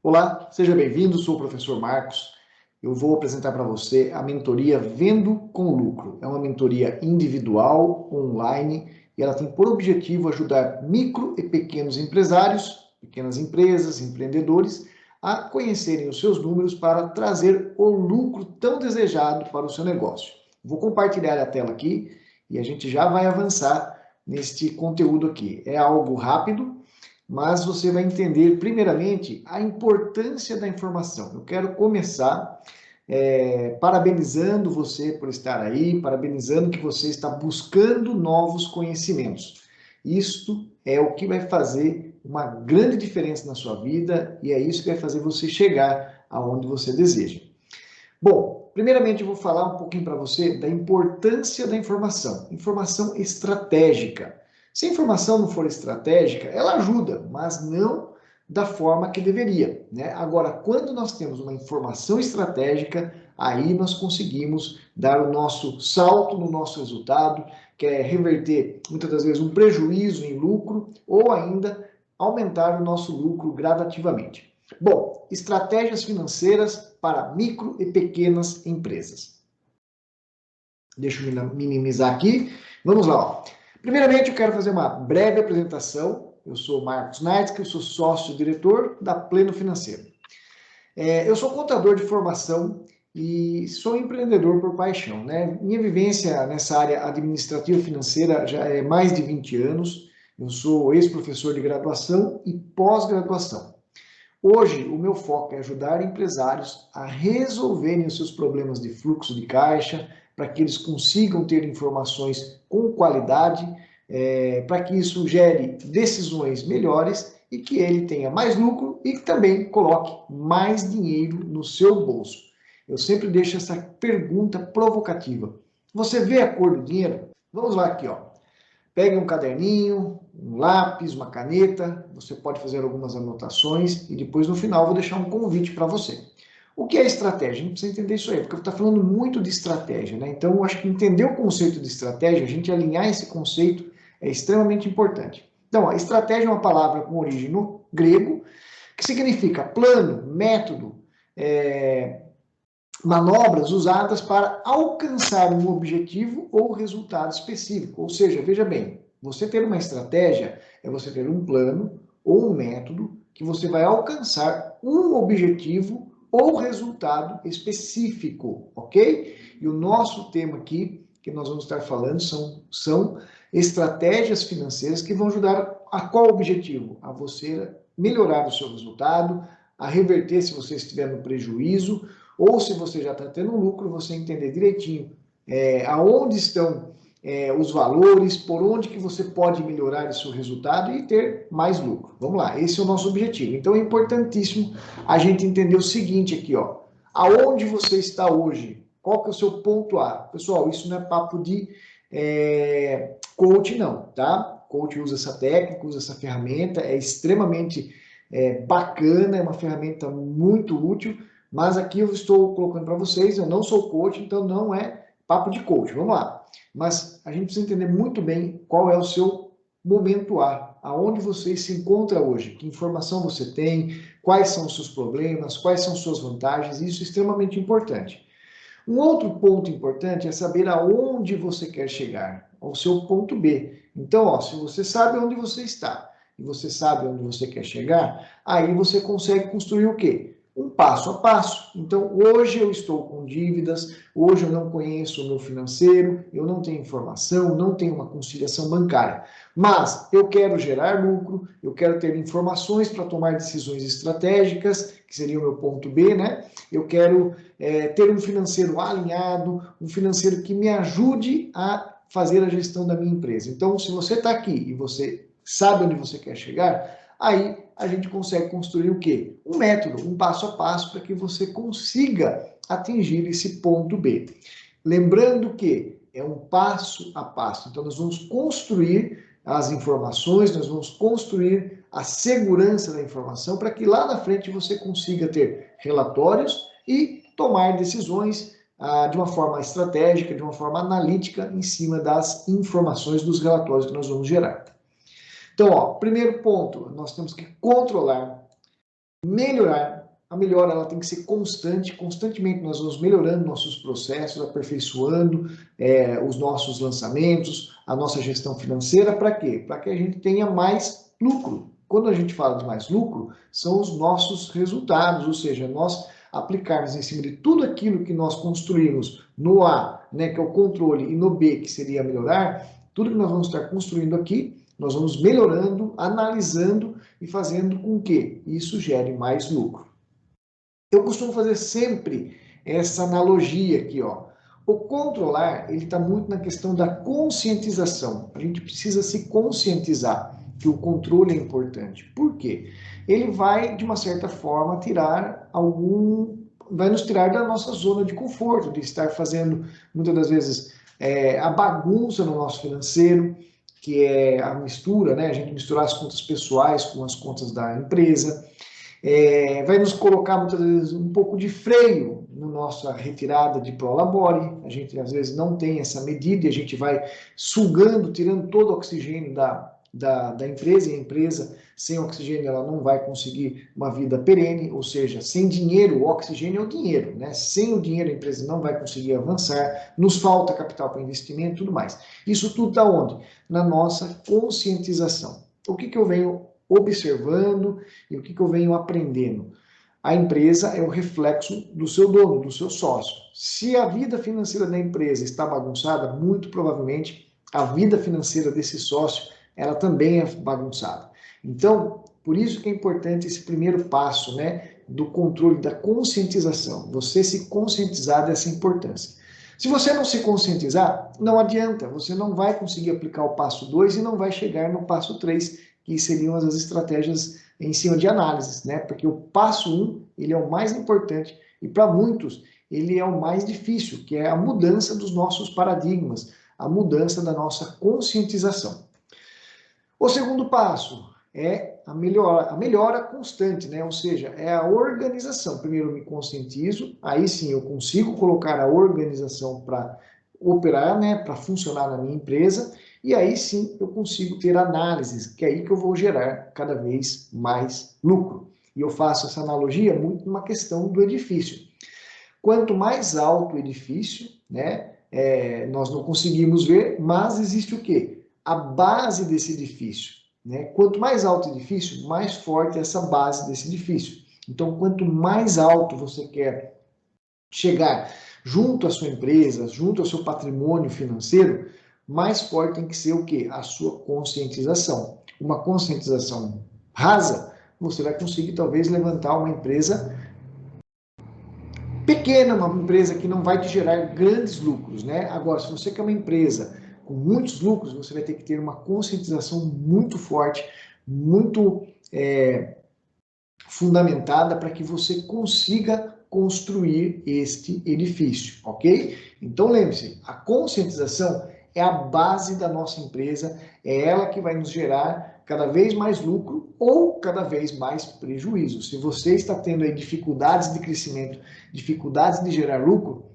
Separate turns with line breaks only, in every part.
Olá, seja bem-vindo, sou o professor Marcos. Eu vou apresentar para você a mentoria Vendo com Lucro. É uma mentoria individual, online, e ela tem por objetivo ajudar micro e pequenos empresários, pequenas empresas, empreendedores, a conhecerem os seus números para trazer o lucro tão desejado para o seu negócio. Vou compartilhar a tela aqui e a gente já vai avançar neste conteúdo aqui. É algo rápido, mas você vai entender, primeiramente, a importância da informação. Eu quero começar parabenizando você por estar aí, parabenizando que você está buscando novos conhecimentos. Isto é o que vai fazer uma grande diferença na sua vida e é isso que vai fazer você chegar aonde você deseja. Bom, primeiramente eu vou falar um pouquinho para você da importância da informação. Informação estratégica. Se a informação não for estratégica, ela ajuda, mas não da forma que deveria, né? Agora, quando nós temos uma informação estratégica, aí nós conseguimos dar o nosso salto no nosso resultado, que é reverter, muitas das vezes, um prejuízo em lucro ou ainda aumentar o nosso lucro gradativamente. Bom, estratégias financeiras para micro e pequenas empresas. Deixa eu minimizar aqui. Vamos lá. Ó. Primeiramente, eu quero fazer uma breve apresentação. Eu sou Marcos Naitz, eu sou sócio-diretor da Pleno Financeiro. Eu sou contador de formação e sou empreendedor por paixão, né? Minha vivência nessa área administrativa financeira já é mais de 20 anos. Eu sou ex-professor de graduação e pós-graduação. Hoje, o meu foco é ajudar empresários a resolverem os seus problemas de fluxo de caixa, para que eles consigam ter informações com qualidade, para que isso gere decisões melhores e que ele tenha mais lucro e que também coloque mais dinheiro no seu bolso. Eu sempre deixo essa pergunta provocativa. Você vê a cor do dinheiro? Vamos lá aqui, ó. Pegue um caderninho, um lápis, uma caneta, você pode fazer algumas anotações e depois no final vou deixar um convite para você. O que é estratégia? A gente precisa entender isso aí, porque eu estou falando muito de estratégia, né? Então, eu acho que entender o conceito de estratégia, a gente alinhar esse conceito é extremamente importante. Então, a estratégia é uma palavra com origem no grego, que significa plano, método, manobras usadas para alcançar um objetivo ou resultado específico. Ou seja, veja bem, você ter uma estratégia é você ter um plano ou um método que você vai alcançar um objetivo ou resultado específico, ok? E o nosso tema aqui, que nós vamos estar falando, são estratégias financeiras que vão ajudar a qual objetivo? A você melhorar o seu resultado, a reverter se você estiver no prejuízo, ou se você já está tendo lucro, você entender direitinho aonde estão os valores, por onde que você pode melhorar o seu resultado e ter mais lucro. Vamos lá, esse é o nosso objetivo. Então é importantíssimo a gente entender o seguinte aqui, ó. Aonde você está hoje? Qual que é o seu ponto A? Pessoal, isso não é papo de coach não, tá? Coach usa essa técnica, usa essa ferramenta, é extremamente bacana, é uma ferramenta muito útil, mas aqui eu estou colocando para vocês, eu não sou coach, então não é papo de coach, vamos lá. Mas a gente precisa entender muito bem qual é o seu momento A, aonde você se encontra hoje, que informação você tem, quais são os seus problemas, quais são suas vantagens, isso é extremamente importante. Um outro ponto importante é saber aonde você quer chegar, ao seu ponto B. Então, ó, se você sabe onde você está e você sabe onde você quer chegar, aí você consegue construir o quê? Um passo a passo. Então, hoje eu estou com dívidas, hoje eu não conheço o meu financeiro, eu não tenho informação, não tenho uma conciliação bancária. Mas eu quero gerar lucro, eu quero ter informações para tomar decisões estratégicas, que seria o meu ponto B, né? Eu quero ter um financeiro alinhado, um financeiro que me ajude a fazer a gestão da minha empresa. Então, se você está aqui e você sabe onde você quer chegar, aí a gente consegue construir o quê? Um método, um passo a passo para que você consiga atingir esse ponto B. Lembrando que é um passo a passo. Então, nós vamos construir as informações, nós vamos construir a segurança da informação para que lá na frente você consiga ter relatórios e tomar decisões de uma forma estratégica, de uma forma analítica em cima das informações dos relatórios que nós vamos gerar. Então, ó, primeiro ponto, nós temos que controlar melhorar. A melhora ela tem que ser constante, constantemente nós vamos melhorando nossos processos, aperfeiçoando os nossos lançamentos, a nossa gestão financeira, para quê? Para que a gente tenha mais lucro. Quando a gente fala de mais lucro, são os nossos resultados, ou seja, nós aplicarmos em cima de tudo aquilo que nós construímos no A, né, que é o controle, e no B, que seria melhorar, tudo que nós vamos estar construindo aqui, nós vamos melhorando, analisando e fazendo com que isso gere mais lucro. Eu costumo fazer sempre essa analogia aqui, ó. O controlar, ele está muito na questão da conscientização. A gente precisa se conscientizar que o controle é importante. Por quê? Ele vai, de uma certa forma, vai nos tirar da nossa zona de conforto, de estar fazendo, muitas das vezes, a bagunça no nosso financeiro, que é a mistura, né? A gente misturar as contas pessoais com as contas da empresa. Vai nos colocar muitas vezes um pouco de freio na nossa retirada de prolabore. A gente às vezes não tem essa medida e a gente vai sugando, tirando todo o oxigênio da empresa, e a empresa sem oxigênio ela não vai conseguir uma vida perene, ou seja, sem dinheiro, o oxigênio é o dinheiro, né? Sem o dinheiro a empresa não vai conseguir avançar, nos falta capital para investimento e tudo mais. Isso tudo está onde? Na nossa conscientização. O que eu venho observando e o que eu venho aprendendo? A empresa é o reflexo do seu dono, do seu sócio. Se a vida financeira da empresa está bagunçada, muito provavelmente a vida financeira desse sócio ela também é bagunçada. Então, por isso que é importante esse primeiro passo, né, do controle, da conscientização. Você se conscientizar dessa importância. Se você não se conscientizar, não adianta, você não vai conseguir aplicar o passo 2 e não vai chegar no passo 3, que seriam as estratégias em cima de análises, né? Porque o passo 1, ele é o mais importante e para muitos ele é o mais difícil, que é a mudança dos nossos paradigmas, a mudança da nossa conscientização. O segundo passo é a melhora constante, né? Ou seja, é a organização. Primeiro eu me conscientizo, aí sim eu consigo colocar a organização para operar, né? Para funcionar na minha empresa, e aí sim eu consigo ter análises, que é aí que eu vou gerar cada vez mais lucro. E eu faço essa analogia muito numa questão do edifício. Quanto mais alto o edifício, né? Nós não conseguimos ver, mas existe o quê? A base desse edifício, né? Quanto mais alto o edifício, mais forte é essa base desse edifício. Então, quanto mais alto você quer chegar junto à sua empresa, junto ao seu patrimônio financeiro, mais forte tem que ser o quê? A sua conscientização. Uma conscientização rasa, você vai conseguir talvez levantar uma empresa pequena, uma empresa que não vai te gerar grandes lucros, né? Agora, se você quer uma empresa com muitos lucros, você vai ter que ter uma conscientização muito forte, muito fundamentada para que você consiga construir este edifício, ok? Então lembre-se, a conscientização é a base da nossa empresa, é ela que vai nos gerar cada vez mais lucro ou cada vez mais prejuízo. Se você está tendo aí dificuldades de crescimento, dificuldades de gerar lucro,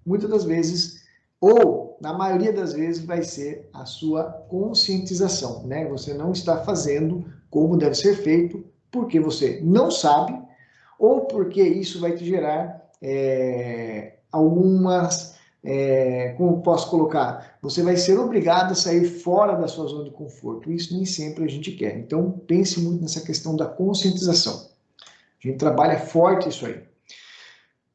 muitas das vezes, ou na maioria das vezes, vai ser a sua conscientização, né? Você não está fazendo como deve ser feito, porque você não sabe, ou porque isso vai te gerar algumas, como posso colocar, você vai ser obrigado a sair fora da sua zona de conforto. Isso nem sempre a gente quer. Então, pense muito nessa questão da conscientização. A gente trabalha forte isso aí.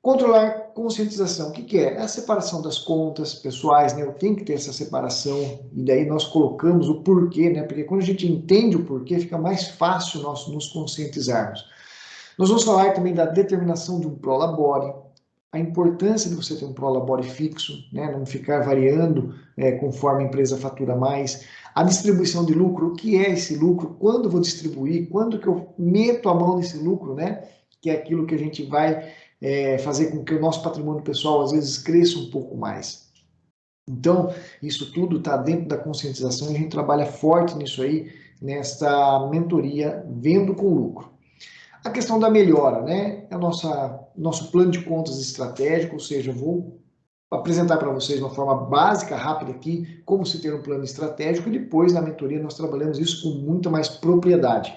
Controlar conscientização, o que é? É a separação das contas pessoais, né? Eu tenho que ter essa separação, e daí nós colocamos o porquê, né? Porque quando a gente entende o porquê, fica mais fácil nós nos conscientizarmos. Nós vamos falar também da determinação de um prolabore, a importância de você ter um prolabore fixo, né? Não ficar variando conforme a empresa fatura mais, a distribuição de lucro, o que é esse lucro, quando eu vou distribuir, quando que eu meto a mão nesse lucro, né? Que é aquilo que a gente vai fazer com que o nosso patrimônio pessoal às vezes cresça um pouco mais. Então, isso tudo está dentro da conscientização e a gente trabalha forte nisso aí, nesta mentoria Vendo com Lucro. A questão da melhora, né? É o nosso plano de contas estratégico, ou seja, eu vou apresentar para vocês de uma forma básica, rápida aqui, como se ter um plano estratégico, e depois na mentoria nós trabalhamos isso com muita mais propriedade.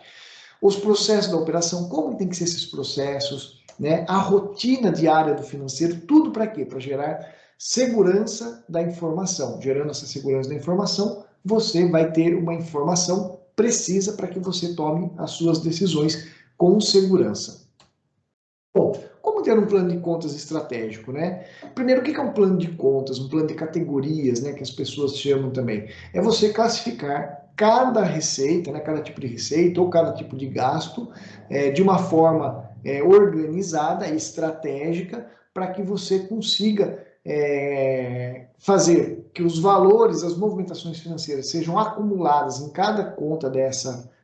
os processos da operação, como tem que ser esses processos, né? A rotina diária do financeiro, tudo para quê? Para gerar segurança da informação. Gerando essa segurança da informação, você vai ter uma informação precisa para que você tome as suas decisões com segurança. Bom, como ter um plano de contas estratégico, né? Primeiro, o que é um plano de contas, um plano de categorias, né, que as pessoas chamam também? É você classificar cada receita, né, cada tipo de receita ou cada tipo de gasto de uma forma organizada e estratégica para que você consiga fazer que os valores, as movimentações financeiras sejam acumuladas em cada conta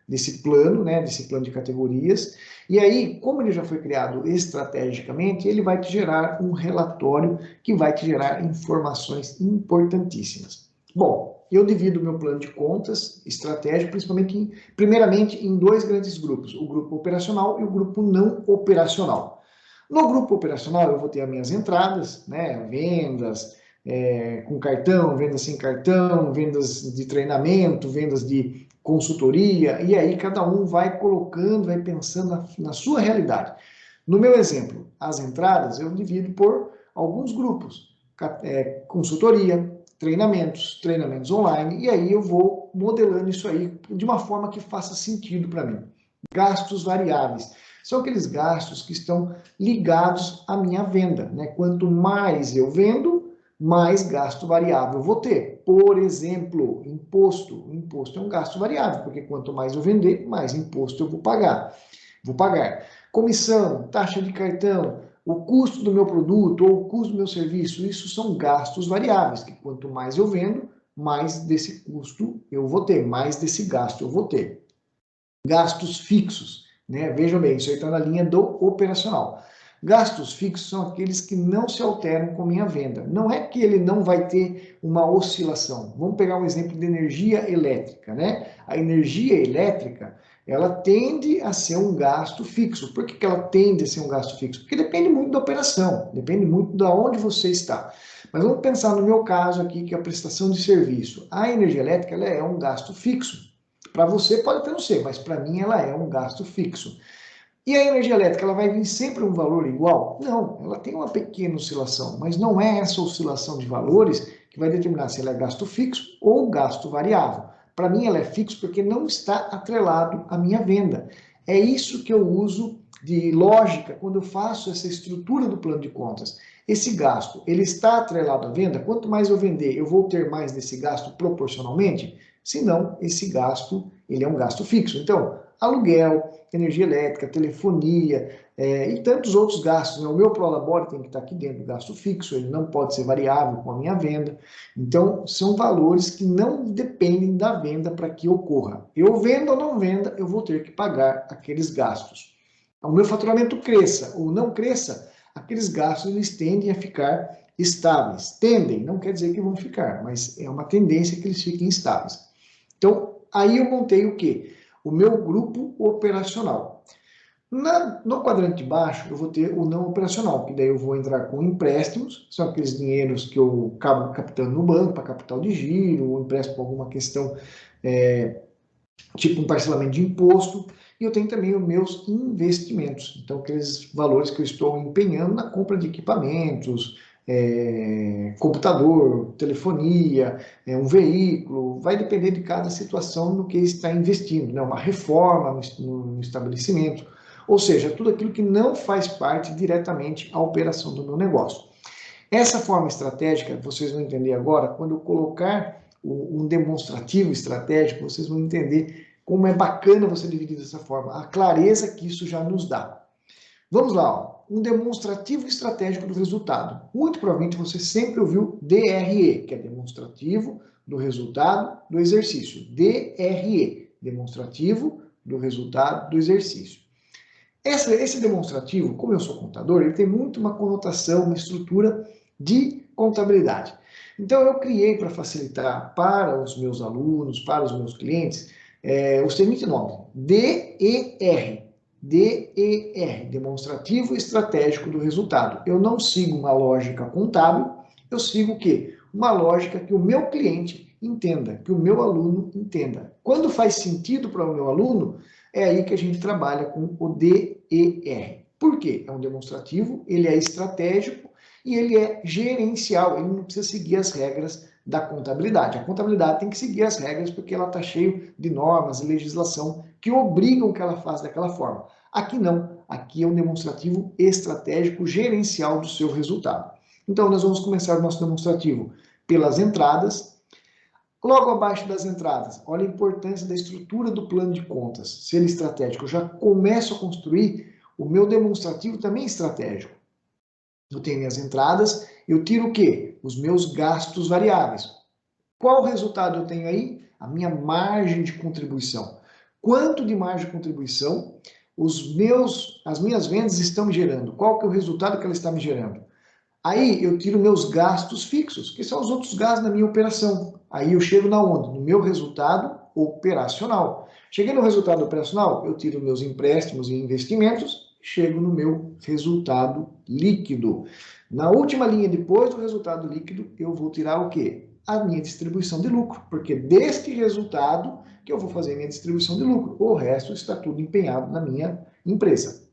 desse plano, né, desse plano de categorias. E aí, como ele já foi criado estrategicamente, ele vai te gerar um relatório que vai te gerar informações importantíssimas. Bom, eu divido o meu plano de contas estratégico, primeiramente em dois grandes grupos, o grupo operacional e o grupo não operacional. No grupo operacional, eu vou ter as minhas entradas, né, vendas com cartão, vendas sem cartão, vendas de treinamento, vendas de consultoria, e aí cada um vai colocando, vai pensando na sua realidade. No meu exemplo, as entradas eu divido por alguns grupos, consultoria, treinamentos online, e aí eu vou modelando isso aí de uma forma que faça sentido para mim. Gastos variáveis. São aqueles gastos que estão ligados à minha venda, né? Quanto mais eu vendo, mais gasto variável eu vou ter. Por exemplo, imposto. O imposto é um gasto variável, porque quanto mais eu vender, mais imposto eu vou pagar. Comissão, taxa de cartão, o custo do meu produto ou o custo do meu serviço, isso são gastos variáveis, que quanto mais eu vendo, mais desse custo eu vou ter, mais desse gasto eu vou ter. Gastos fixos, né? Vejam bem, isso aí está na linha do operacional. Gastos fixos são aqueles que não se alteram com minha venda. Não é que ele não vai ter uma oscilação. Vamos pegar um exemplo de energia elétrica, né? A energia elétrica, ela tende a ser um gasto fixo. Por que ela tende a ser um gasto fixo? Porque depende muito da operação, depende muito de onde você está. Mas vamos pensar no meu caso aqui, que é a prestação de serviço. A energia elétrica, ela é um gasto fixo. Para você pode até não ser, mas para mim ela é um gasto fixo. E a energia elétrica, ela vai vir sempre um valor igual? Não, ela tem uma pequena oscilação, mas não é essa oscilação de valores que vai determinar se ela é gasto fixo ou gasto variável. Para mim ela é fixo porque não está atrelado à minha venda. É isso que eu uso de lógica quando eu faço essa estrutura do plano de contas. Esse gasto, ele está atrelado à venda? Quanto mais eu vender, eu vou ter mais desse gasto proporcionalmente? Se não, esse gasto, ele é um gasto fixo. Então, aluguel, energia elétrica, telefonia e tantos outros gastos, né? O meu prolabore tem que estar aqui dentro do gasto fixo, ele não pode ser variável com a minha venda. Então, são valores que não dependem da venda para que ocorra. Eu vendo ou não venda, eu vou ter que pagar aqueles gastos. O meu faturamento cresça ou não cresça, aqueles gastos eles tendem a ficar estáveis. Tendem, não quer dizer que vão ficar, mas é uma tendência que eles fiquem estáveis. Então, aí eu montei o quê? O meu grupo operacional. No quadrante de baixo, eu vou ter o não operacional, que daí eu vou entrar com empréstimos, são aqueles dinheiros que eu acabo captando no banco para capital de giro, ou empresto para alguma questão, tipo um parcelamento de imposto, e eu tenho também os meus investimentos, então aqueles valores que eu estou empenhando na compra de equipamentos, computador, telefonia, um veículo, vai depender de cada situação no que está investindo, né? Uma reforma no estabelecimento, ou seja, tudo aquilo que não faz parte diretamente à operação do meu negócio. Essa forma estratégica, vocês vão entender agora, quando eu colocar um demonstrativo estratégico, vocês vão entender como é bacana você dividir dessa forma, a clareza que isso já nos dá. Vamos lá, ó. Um demonstrativo estratégico do resultado. Muito provavelmente você sempre ouviu DRE, que é demonstrativo do resultado do exercício. DRE, demonstrativo do resultado do exercício. Esse demonstrativo, como eu sou contador, ele tem muito uma conotação, uma estrutura de contabilidade. Então eu criei para facilitar para os meus alunos, para os meus clientes, o seguinte nome, DER. DER, demonstrativo estratégico do resultado. Eu não sigo uma lógica contábil, eu sigo o quê? Uma lógica que o meu cliente entenda, que o meu aluno entenda. Quando faz sentido para o meu aluno, é aí que a gente trabalha com o DER. Por quê? É um demonstrativo, ele é estratégico e ele é gerencial, ele não precisa seguir as regras da contabilidade. A contabilidade tem que seguir as regras porque ela está cheia de normas e legislação que obrigam que ela faça daquela forma. Aqui não, aqui é um demonstrativo estratégico gerencial do seu resultado. Então, nós vamos começar o nosso demonstrativo pelas entradas. Logo abaixo das entradas, olha a importância da estrutura do plano de contas. Se ele é estratégico, eu já começo a construir o meu demonstrativo também estratégico. Eu tenho minhas entradas, eu tiro o quê? Os meus gastos variáveis. Qual resultado eu tenho aí? A minha margem de contribuição. Quanto de margem de contribuição as minhas vendas estão me gerando? Qual que é o resultado que ela está me gerando? Aí eu tiro meus gastos fixos, que são os outros gastos da minha operação. Aí eu chego na onde? No meu resultado operacional. Cheguei no resultado operacional, eu tiro meus empréstimos e investimentos, chego no meu resultado líquido. Na última linha, depois do resultado líquido, eu vou tirar o quê? A minha distribuição de lucro, porque deste resultado que eu vou fazer a minha distribuição de lucro. O resto está tudo empenhado na minha empresa.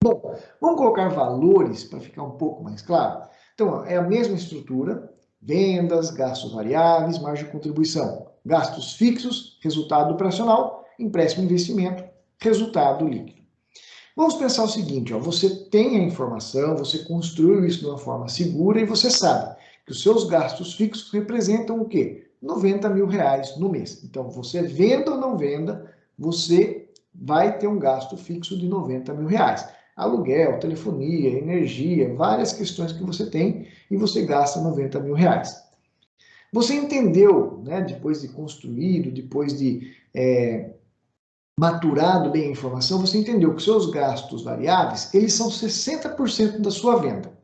Bom, vamos colocar valores para ficar um pouco mais claro? Então, é a mesma estrutura, vendas, gastos variáveis, margem de contribuição. Gastos fixos, resultado operacional, empréstimo e investimento, resultado líquido. Vamos pensar o seguinte, ó, você tem a informação, você construiu isso de uma forma segura e você sabe que os seus gastos fixos representam o quê? 90 mil reais no mês. Então, você venda ou não venda, você vai ter um gasto fixo de 90 mil reais. Aluguel, telefonia, energia, várias questões que você tem e você gasta 90 mil reais. Você entendeu, né, depois de construído, depois de maturado bem a informação, você entendeu que seus gastos variáveis, eles são 60% da sua venda.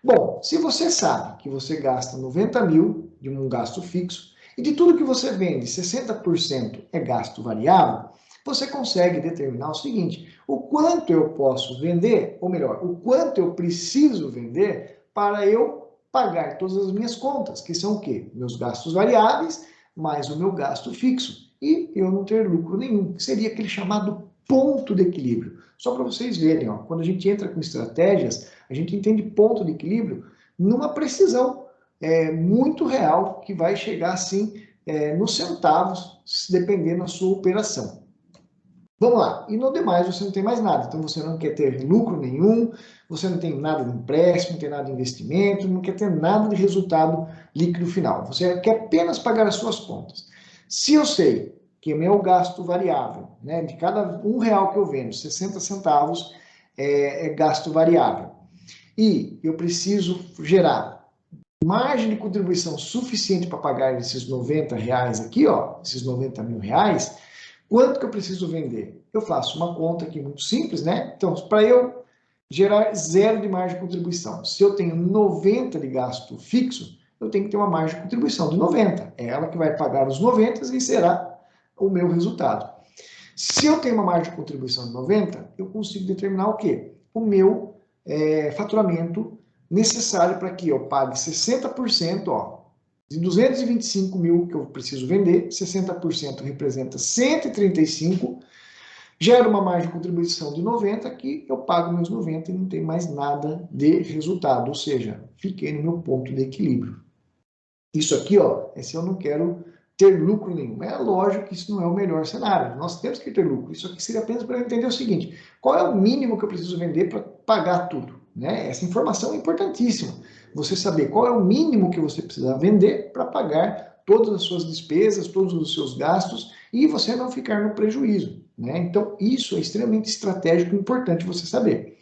Bom, se você sabe que você gasta 90 mil de um gasto fixo e de tudo que você vende, 60% é gasto variável, você consegue determinar o seguinte, o quanto eu posso vender, ou melhor, o quanto eu preciso vender para eu pagar todas as minhas contas, que são o quê? Meus gastos variáveis mais o meu gasto fixo e eu não ter lucro nenhum, que seria aquele chamado ponto de equilíbrio. Só para vocês verem, ó, quando a gente entra com estratégias, a gente entende ponto de equilíbrio numa precisão muito real, que vai chegar assim nos centavos, dependendo da sua operação. Vamos lá, e no demais você não tem mais nada, então você não quer ter lucro nenhum, você não tem nada de empréstimo, não tem nada de investimento, não quer ter nada de resultado líquido final, você quer apenas pagar as suas contas. Se eu sei que o meu gasto variável, né, de cada R$1 que eu vendo, 60 centavos é gasto variável, e eu preciso gerar margem de contribuição suficiente para pagar esses 90 reais aqui, ó, esses 90 mil reais, quanto que eu preciso vender? Eu faço uma conta aqui muito simples, né? Então, para eu gerar 0 de margem de contribuição, se eu tenho 90 de gasto fixo, eu tenho que ter uma margem de contribuição de 90. É ela que vai pagar os 90 e será o meu resultado. Se eu tenho uma margem de contribuição de 90, eu consigo determinar o quê? O meu faturamento necessário para que eu pague 60%, ó, de 225 mil que eu preciso vender, 60% representa 135, gera uma margem de contribuição de 90, que eu pago meus 90 e não tem mais nada de resultado, ou seja, fiquei no meu ponto de equilíbrio. Isso aqui, ó, é se eu não quero ter lucro nenhum. É lógico que isso não é o melhor cenário, nós temos que ter lucro. Isso aqui seria apenas para eu entender o seguinte, qual é o mínimo que eu preciso vender para pagar tudo? Né? Essa informação é importantíssima. Você saber qual é o mínimo que você precisa vender para pagar todas as suas despesas, todos os seus gastos e você não ficar no prejuízo. Né? Então, isso é extremamente estratégico e importante você saber.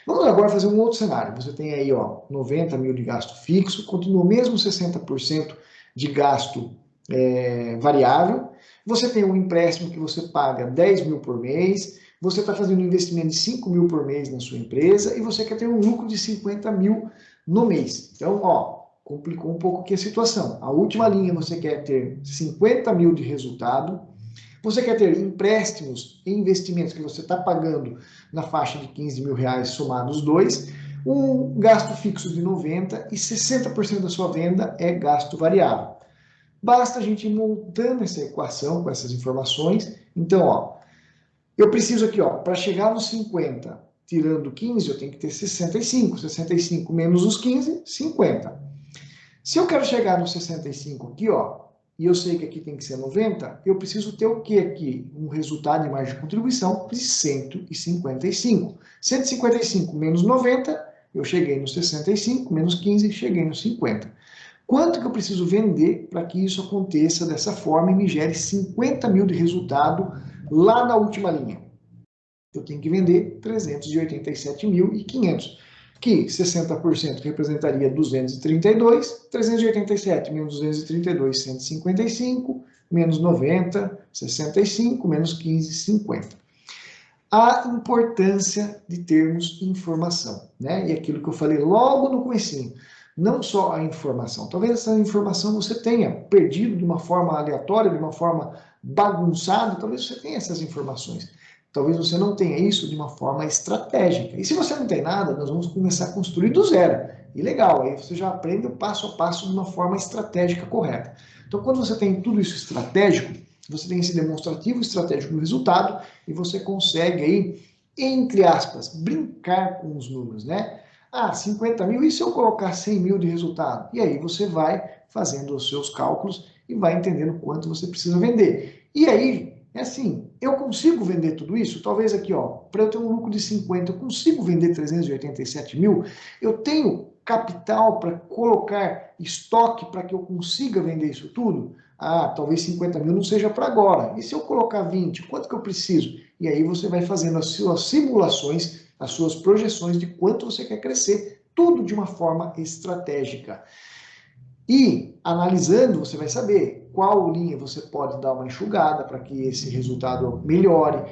Vamos agora fazer um outro cenário. Você tem aí, ó, 90 mil de gasto fixo, continua mesmo 60% de gasto variável. Você tem um empréstimo que você paga 10 mil por mês, você está fazendo um investimento de 5 mil por mês na sua empresa e você quer ter um lucro de 50 mil no mês. Então, ó, complicou um pouco aqui a situação. A última linha você quer ter 50 mil de resultado, você quer ter empréstimos e investimentos que você está pagando na faixa de 15 mil reais somados os dois, um gasto fixo de 90 e 60% da sua venda é gasto variável. Basta a gente ir montando essa equação com essas informações. Então, ó, Eu preciso aqui, ó, para chegar nos 50, tirando 15, eu tenho que ter 65. 65 menos os 15, 50. Se eu quero chegar no 65 aqui, ó, e eu sei que aqui tem que ser 90, eu preciso ter o que aqui? Um resultado de margem de contribuição de 155. 155 menos 90, eu cheguei no 65, menos 15, cheguei no 50. Quanto que eu preciso vender para que isso aconteça dessa forma e me gere 50 mil de resultado lá na última linha? Eu tenho que vender 387.500, que 60% representaria 232, 387 menos 232, 155, menos 90, 65, menos 15, 50. A importância de termos informação, né? E aquilo que eu falei logo no comecinho, não só a informação. Talvez essa informação você tenha perdido de uma forma aleatória, de uma forma bagunçada, talvez você tenha essas informações. Talvez você não tenha isso de uma forma estratégica. E se você não tem nada, nós vamos começar a construir do zero. E legal, aí você já aprende o passo a passo de uma forma estratégica correta. Então, quando você tem tudo isso estratégico, você tem esse demonstrativo estratégico do resultado e você consegue aí, entre aspas, brincar com os números, né? Ah, 50 mil, e se eu colocar 100 mil de resultado? E aí você vai fazendo os seus cálculos e vai entendendo quanto você precisa vender. E aí, é assim, eu consigo vender tudo isso? Talvez aqui, ó, para eu ter um lucro de 50, eu consigo vender 387 mil? Eu tenho capital para colocar estoque para que eu consiga vender isso tudo? Ah, talvez 50 mil não seja para agora. E se eu colocar 20, quanto que eu preciso? E aí você vai fazendo as suas simulações, as suas projeções de quanto você quer crescer, tudo de uma forma estratégica. E analisando, você vai saber qual linha você pode dar uma enxugada para que esse resultado melhore.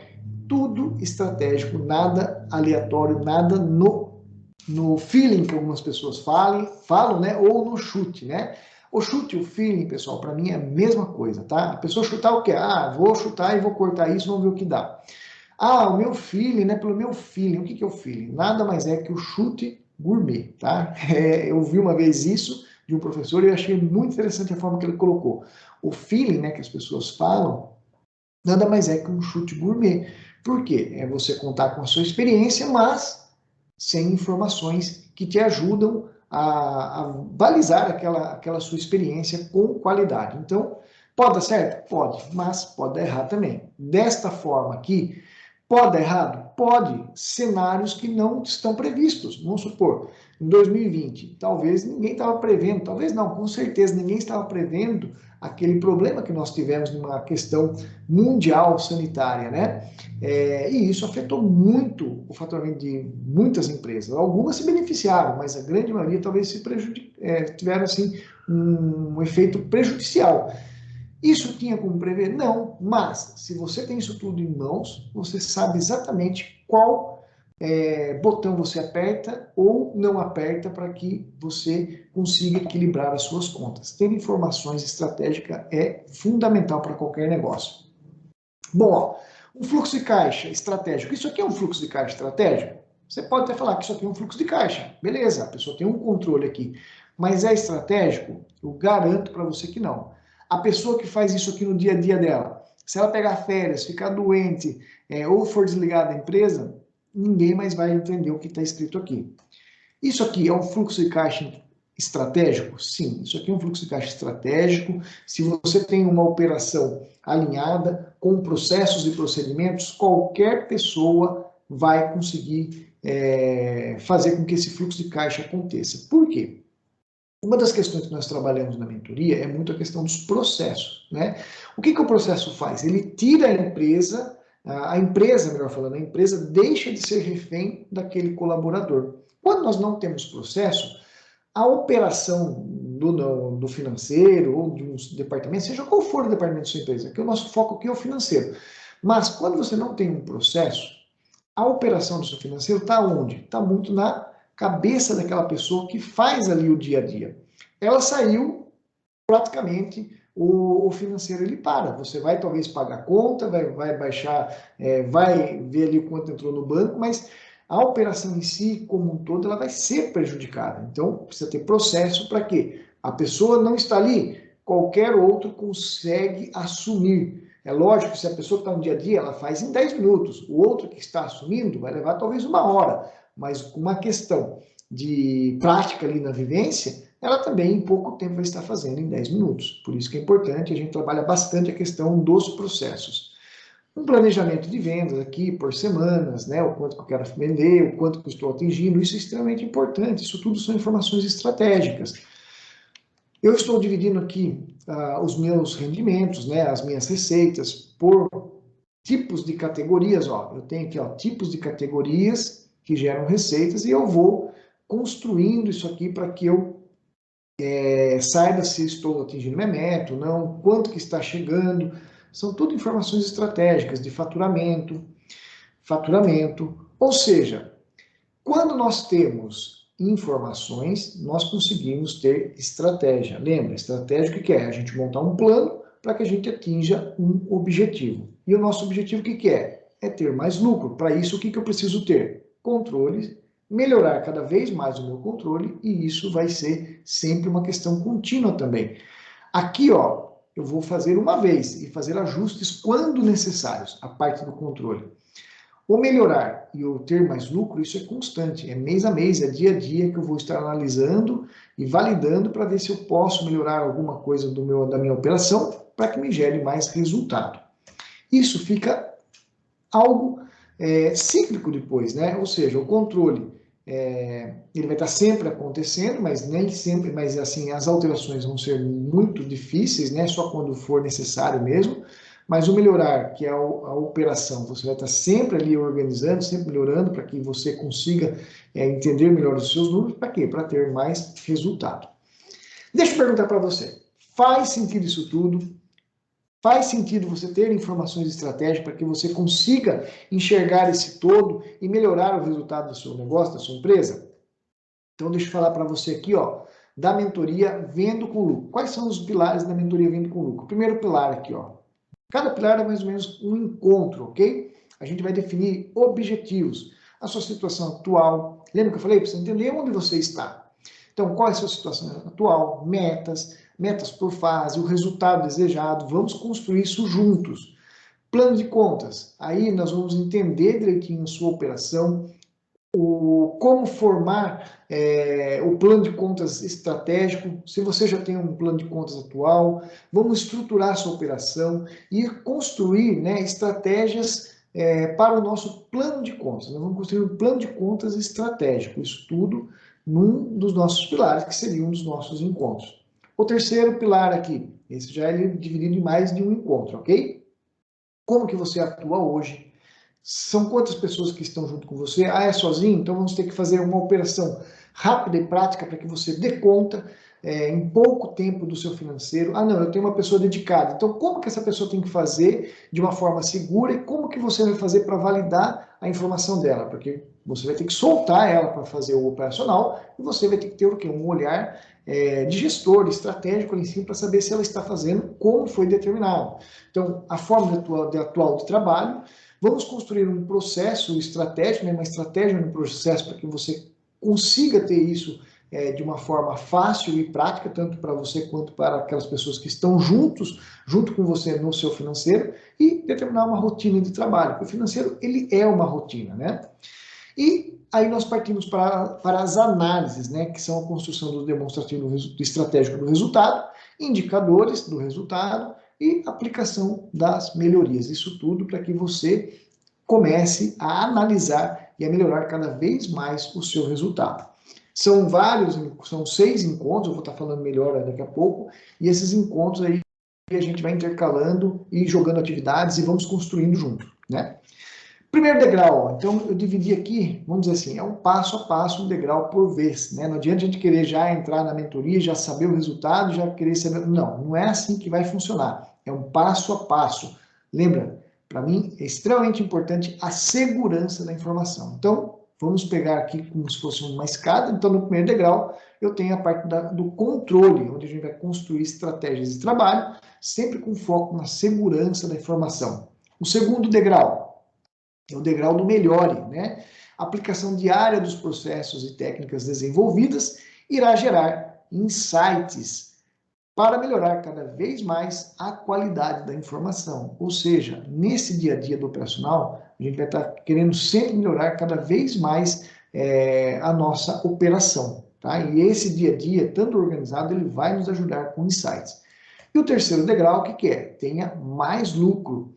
Tudo estratégico, nada aleatório, nada no feeling que algumas pessoas falam, né? Ou no chute, né? O chute e o feeling, pessoal, para mim é a mesma coisa, tá? A pessoa chutar o quê? Ah, vou chutar e vou cortar isso, vamos ver o que dá. Ah, o meu feeling, né? Pelo meu feeling. O que é o feeling? Nada mais é que o chute gourmet, tá? Eu vi uma vez isso de um professor e eu achei muito interessante a forma que ele colocou. O feeling, né, que as pessoas falam, nada mais é que um chute gourmet. Por quê? É você contar com a sua experiência, mas sem informações que te ajudam a balizar aquela sua experiência com qualidade. Então, pode dar certo? Pode, mas pode dar errado também. Desta forma aqui, pode dar errado? Pode. Cenários que não estão previstos. Vamos supor, em 2020, talvez ninguém estava prevendo, talvez não, com certeza ninguém estava prevendo aquele problema que nós tivemos numa questão mundial sanitária, né? E isso afetou muito o faturamento de muitas empresas. Algumas se beneficiaram, mas a grande maioria talvez tiveram assim um efeito prejudicial. Isso tinha como prever? Não, mas se você tem isso tudo em mãos, você sabe exatamente qual botão você aperta ou não aperta para que você consiga equilibrar as suas contas. Ter informações estratégicas é fundamental para qualquer negócio. Bom, ó, um fluxo de caixa estratégico. Isso aqui é um fluxo de caixa estratégico? Você pode até falar que isso aqui é um fluxo de caixa. Beleza, a pessoa tem um controle aqui. Mas é estratégico? Eu garanto para você que não. A pessoa que faz isso aqui no dia a dia dela, se ela pegar férias, ficar doente ou for desligada da empresa, ninguém mais vai entender o que está escrito aqui. Isso aqui é um fluxo de caixa estratégico? Sim, isso aqui é um fluxo de caixa estratégico. Se você tem uma operação alinhada com processos e procedimentos, qualquer pessoa vai conseguir fazer com que esse fluxo de caixa aconteça. Por quê? Uma das questões que nós trabalhamos na mentoria é muito a questão dos processos, né? O que o processo faz? Ele tira a empresa, melhor falando, a empresa deixa de ser refém daquele colaborador. Quando nós não temos processo, a operação do financeiro ou de um departamento, seja qual for o departamento da sua empresa, que o nosso foco aqui é o financeiro. Mas quando você não tem um processo, a operação do seu financeiro está onde? Está muito na cabeça daquela pessoa que faz ali o dia a dia. Ela saiu, praticamente o financeiro ele para. Você vai talvez pagar a conta, vai baixar, vai ver ali quanto entrou no banco, mas a operação em si, como um todo, ela vai ser prejudicada. Então, precisa ter processo para quê? A pessoa não está ali, qualquer outro consegue assumir É lógico que se a pessoa está no dia a dia, ela faz em 10 minutos. O outro que está assumindo vai levar talvez 1 hora. Mas com uma questão de prática ali na vivência, ela também em pouco tempo vai estar fazendo em 10 minutos. Por isso que é importante, a gente trabalha bastante a questão dos processos. Um planejamento de vendas aqui por semanas, né? O quanto que eu quero vender, o quanto que eu estou atingindo, isso é extremamente importante. Isso tudo são informações estratégicas. Eu estou dividindo aqui os meus rendimentos, né? As minhas receitas por tipos de categorias. Ó. Eu tenho aqui ó, tipos de categorias que geram receitas e eu vou construindo isso aqui para que eu saiba se estou atingindo minha meta ou não, quanto que está chegando. São tudo informações estratégicas de faturamento. Ou seja, quando nós temos informações, nós conseguimos ter estratégia. Lembra, estratégia o que é? A gente montar um plano para que a gente atinja um objetivo. E o nosso objetivo o que é? É ter mais lucro. Para isso, o que eu preciso ter? Controle, melhorar cada vez mais o meu controle, e isso vai ser sempre uma questão contínua também. Aqui, ó, eu vou fazer uma vez e fazer ajustes quando necessários, a parte do controle. O melhorar e o ter mais lucro, isso é constante, é mês a mês, é dia a dia que eu vou estar analisando e validando para ver se eu posso melhorar alguma coisa da minha operação para que me gere mais resultado. Isso fica algo cíclico depois, né? Ou seja, o controle ele vai estar sempre acontecendo, mas nem sempre, mas assim, as alterações vão ser muito difíceis, né? Só quando for necessário mesmo. Mas o melhorar, que é a operação, você vai estar sempre ali organizando, sempre melhorando para que você consiga entender melhor os seus números. Para quê? Para ter mais resultado. Deixa eu perguntar para você, faz sentido isso tudo? Faz sentido você ter informações estratégicas para que você consiga enxergar esse todo e melhorar o resultado do seu negócio, da sua empresa? Então, deixa eu falar para você aqui, ó, da mentoria Vendo com Lucro. Quais são os pilares da mentoria Vendo com Lucro? O primeiro pilar aqui, ó. Cada pilar é mais ou menos um encontro, ok? A gente vai definir objetivos, a sua situação atual. Lembra que eu falei? Para você entender onde você está. Então, qual é a sua situação atual? Metas por fase, o resultado desejado. Vamos construir isso juntos. Plano de contas. Aí nós vamos entender direitinho a sua operação, como formar o plano de contas estratégico, se você já tem um plano de contas atual, vamos estruturar a sua operação e construir estratégias para o nosso plano de contas. Nós vamos construir um plano de contas estratégico, isso tudo num dos nossos pilares, que seria um dos nossos encontros. O terceiro pilar aqui, esse já é dividido em mais de um encontro, ok? Como que você atua hoje? São quantas pessoas que estão junto com você? Ah, é sozinho? Então vamos ter que fazer uma operação rápida e prática para que você dê conta em pouco tempo do seu financeiro. Ah, não, eu tenho uma pessoa dedicada. Então como que essa pessoa tem que fazer de uma forma segura e como que você vai fazer para validar a informação dela? Porque você vai ter que soltar ela para fazer o operacional e você vai ter que ter o quê? Um olhar de gestor, estratégico ali em cima para saber se ela está fazendo como foi determinado. Então, a forma atual de trabalho. Vamos construir um processo estratégico, uma estratégia no processo para que você consiga ter isso de uma forma fácil e prática, tanto para você quanto para aquelas pessoas que estão junto com você no seu financeiro, e determinar uma rotina de trabalho. O financeiro, ele é uma rotina, né? E aí nós partimos para as análises, né, que são a construção do demonstrativo estratégico do resultado, indicadores do resultado, e aplicação das melhorias. Isso tudo para que você comece a analisar e a melhorar cada vez mais o seu resultado. São 6 encontros, eu vou estar falando melhor daqui a pouco, e esses encontros aí a gente vai intercalando e jogando atividades e vamos construindo junto, né? Primeiro degrau, então eu dividi aqui, vamos dizer assim, é um passo a passo, um degrau por vez, né? Não adianta a gente querer já entrar na mentoria, já saber o resultado, já querer saber... Não é assim que vai funcionar, é um passo a passo. Lembra, para mim é extremamente importante a segurança da informação. Então, vamos pegar aqui como se fosse uma escada, então no primeiro degrau eu tenho a parte do controle, onde a gente vai construir estratégias de trabalho, sempre com foco na segurança da informação. O segundo degrau, é o degrau do melhore, né? A aplicação diária dos processos e técnicas desenvolvidas irá gerar insights para melhorar cada vez mais a qualidade da informação. Ou seja, nesse dia a dia do operacional, a gente vai estar querendo sempre melhorar cada vez mais a nossa operação. Tá? E esse dia a dia, tanto organizado, ele vai nos ajudar com insights. E o terceiro degrau, o que é? Tenha mais lucro.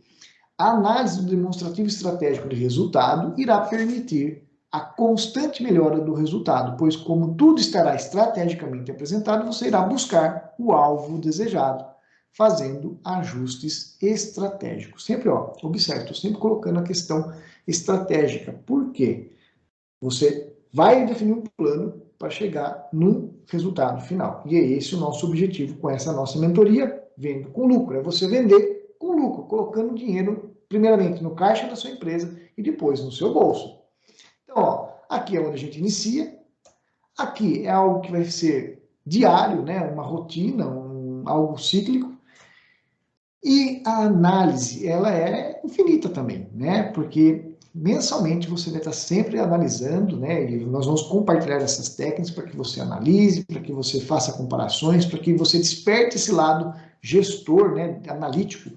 A análise do demonstrativo estratégico de resultado irá permitir a constante melhora do resultado, pois como tudo estará estrategicamente apresentado, você irá buscar o alvo desejado, fazendo ajustes estratégicos. Sempre, ó, observe, estou sempre colocando a questão estratégica. Por quê? Você vai definir um plano para chegar num resultado final. E é esse o nosso objetivo com essa nossa mentoria, Vendo com Lucro. É você vender com lucro, colocando dinheiro, primeiramente no caixa da sua empresa e depois no seu bolso. Então, ó, aqui é onde a gente inicia. Aqui é algo que vai ser diário, né? Uma rotina, algo cíclico. E a análise, ela é infinita também, né? Porque mensalmente você vai estar sempre analisando, né? E nós vamos compartilhar essas técnicas para que você analise, para que você faça comparações, para que você desperte esse lado gestor, né? Analítico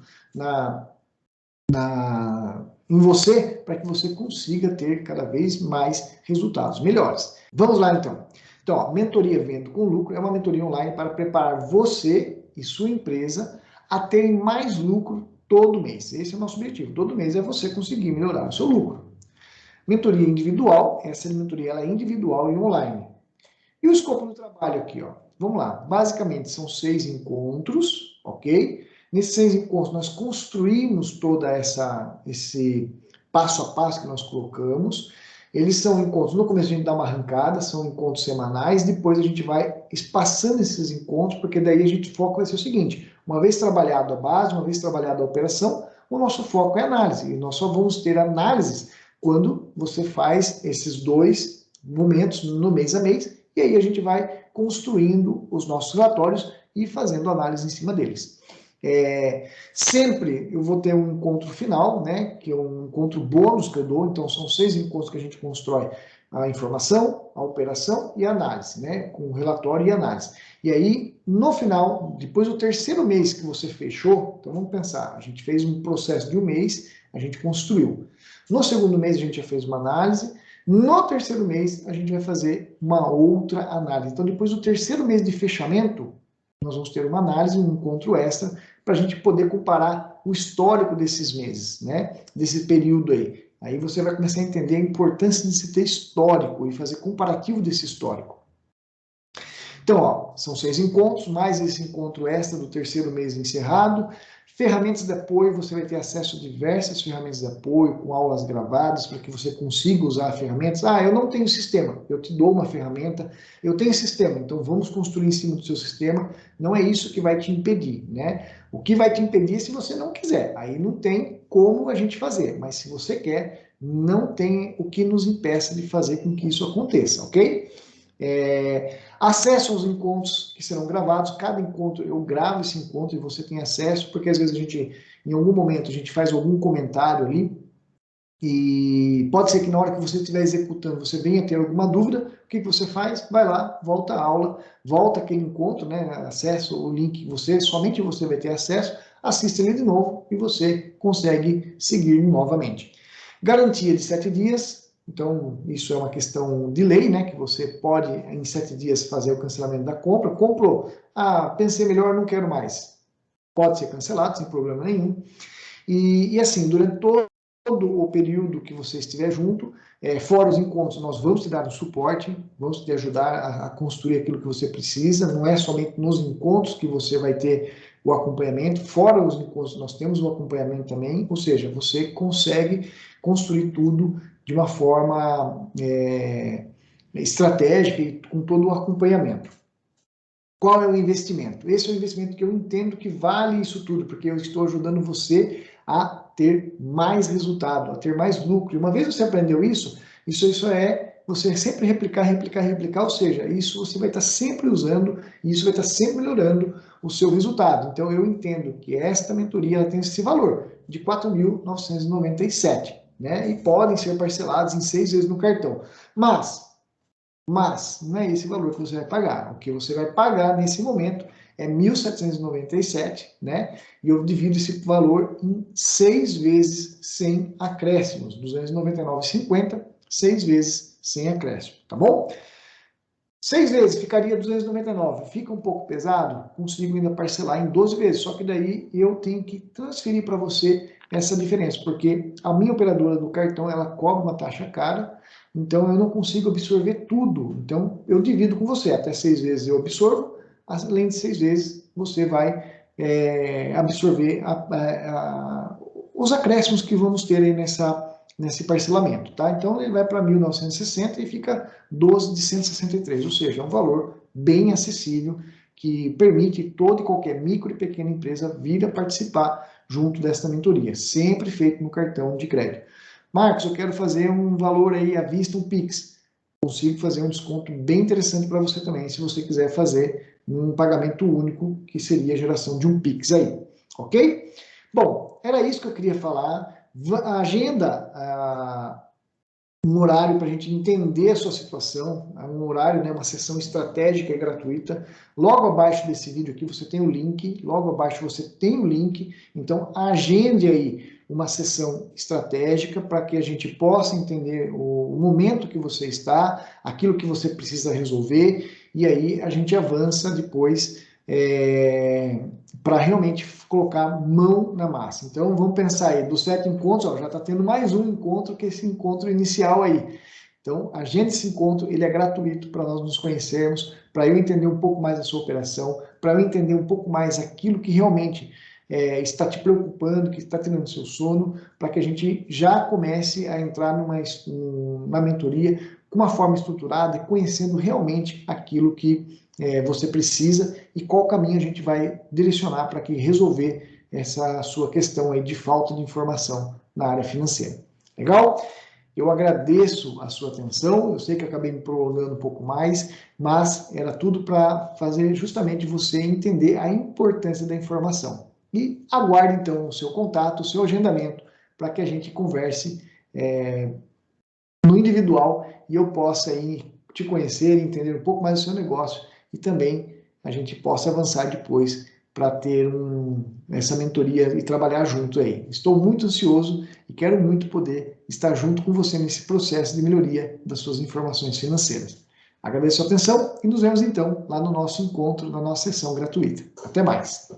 em você, para que você consiga ter cada vez mais resultados melhores. Vamos lá então. Então, ó, mentoria Vendo com Lucro é uma mentoria online para preparar você e sua empresa a terem mais lucro todo mês. Esse é o nosso objetivo. Todo mês é você conseguir melhorar o seu lucro. Mentoria individual, essa mentoria ela é individual e online. E o escopo do trabalho aqui, ó. Vamos lá. Basicamente são 6 encontros, ok? Nesses 6 encontros nós construímos toda esse passo a passo que nós colocamos. Eles são encontros, no começo a gente dá uma arrancada, são encontros semanais, depois a gente vai espaçando esses encontros, porque daí a gente foca vai ser o seguinte, uma vez trabalhado a base, uma vez trabalhada a operação, o nosso foco é análise, e nós só vamos ter análises quando você faz esses 2 momentos no mês a mês, e aí a gente vai construindo os nossos relatórios e fazendo análise em cima deles. Sempre eu vou ter um encontro final, né, que é um encontro bônus que eu dou, então são 6 encontros que a gente constrói a informação, a operação e a análise, né, com relatório e análise. E aí, no final, depois do terceiro mês que você fechou, então vamos pensar, a gente fez um processo de um mês, a gente construiu. No segundo mês a gente já fez uma análise, no terceiro mês a gente vai fazer uma outra análise. Então depois do terceiro mês de fechamento, nós vamos ter uma análise, um encontro extra, para a gente poder comparar o histórico desses meses, né? Desse período aí. Aí você vai começar a entender a importância de se ter histórico e fazer comparativo desse histórico. Então, ó, são 6 encontros, mais esse encontro extra do terceiro mês encerrado. Ferramentas de apoio, você vai ter acesso a diversas ferramentas de apoio, com aulas gravadas, para que você consiga usar ferramentas. Ah, eu não tenho sistema, eu te dou uma ferramenta. Eu tenho sistema, então vamos construir em cima do seu sistema. Não é isso que vai te impedir, né? O que vai te impedir é se você não quiser. Aí não tem como a gente fazer, mas se você quer, não tem o que nos impeça de fazer com que isso aconteça, ok? Acesso aos encontros que serão gravados, cada encontro, eu gravo esse encontro e você tem acesso, porque às vezes a gente, em algum momento, a gente faz algum comentário ali, e pode ser que na hora que você estiver executando, você venha ter alguma dúvida, o que você faz? Vai lá, volta a aula, volta aquele encontro, né, acessa o link, somente você vai ter acesso, assista ele de novo e você consegue seguir novamente. Garantia de 7 dias, então, isso é uma questão de lei, né? Que você pode, em 7 dias, fazer o cancelamento da compra. Comprou, pensei melhor, não quero mais. Pode ser cancelado, sem problema nenhum. E assim, durante todo o período que você estiver junto, fora os encontros, nós vamos te dar um suporte, vamos te ajudar a construir aquilo que você precisa. Não é somente nos encontros que você vai ter o acompanhamento, fora os encontros, nós temos o acompanhamento também, ou seja, você consegue construir tudo de uma forma estratégica e com todo o acompanhamento. Qual é o investimento? Esse é o investimento que eu entendo que vale isso tudo, porque eu estou ajudando você a ter mais resultado, a ter mais lucro. E uma vez você aprendeu isso é você sempre replicar, ou seja, isso você vai estar sempre usando e isso vai estar sempre melhorando o seu resultado. Então eu entendo que esta mentoria ela tem esse valor de R$ 4.997, né? E podem ser parcelados em 6 vezes no cartão. Mas não é esse valor que você vai pagar. O que você vai pagar nesse momento é 1.797, né? E eu divido esse valor em 6 vezes sem acréscimos, 299,50, 6 vezes sem acréscimo, tá bom? 6 vezes ficaria 299, fica um pouco pesado, consigo ainda parcelar em 12 vezes, só que daí eu tenho que transferir para você essa diferença, porque a minha operadora do cartão, ela cobra uma taxa cara, então eu não consigo absorver tudo, então eu divido com você, até 6 vezes eu absorvo, além de 6 vezes você vai absorver os acréscimos que vamos ter aí nesse parcelamento, tá? Então ele vai para 1.960 e fica 12 de 163, ou seja, é um valor bem acessível que permite toda e qualquer micro e pequena empresa vir a participar junto desta mentoria, sempre feito no cartão de crédito. Marcos, eu quero fazer um valor aí à vista, um Pix. Consigo fazer um desconto bem interessante para você também, se você quiser fazer um pagamento único, que seria a geração de um Pix aí, ok? Bom, era isso que eu queria falar. Agenda um horário para a gente entender a sua situação, um horário, né, uma sessão estratégica e gratuita. Logo abaixo desse vídeo aqui você tem o link, logo abaixo você tem o link, então agende aí uma sessão estratégica para que a gente possa entender o momento que você está, aquilo que você precisa resolver, e aí a gente avança depois para realmente colocar mão na massa. Então vamos pensar aí, dos 7 encontros, ó, já está tendo mais um encontro que esse encontro inicial aí. Então, agende esse encontro, ele é gratuito para nós nos conhecermos, para eu entender um pouco mais a sua operação, para eu entender um pouco mais aquilo que realmente está te preocupando, que está tirando seu sono, para que a gente já comece a entrar numa mentoria com uma forma estruturada, conhecendo realmente aquilo que você precisa e qual caminho a gente vai direcionar para que resolver essa sua questão aí de falta de informação na área financeira. Legal? Eu agradeço a sua atenção, eu sei que acabei me prolongando um pouco mais, mas era tudo para fazer justamente você entender a importância da informação. E aguarde então o seu contato, o seu agendamento, para que a gente converse no individual e eu possa aí te conhecer, entender um pouco mais do seu negócio e também a gente possa avançar depois para ter essa mentoria e trabalhar junto aí. Estou muito ansioso e quero muito poder estar junto com você nesse processo de melhoria das suas informações financeiras. Agradeço a atenção e nos vemos então lá no nosso encontro, na nossa sessão gratuita. Até mais!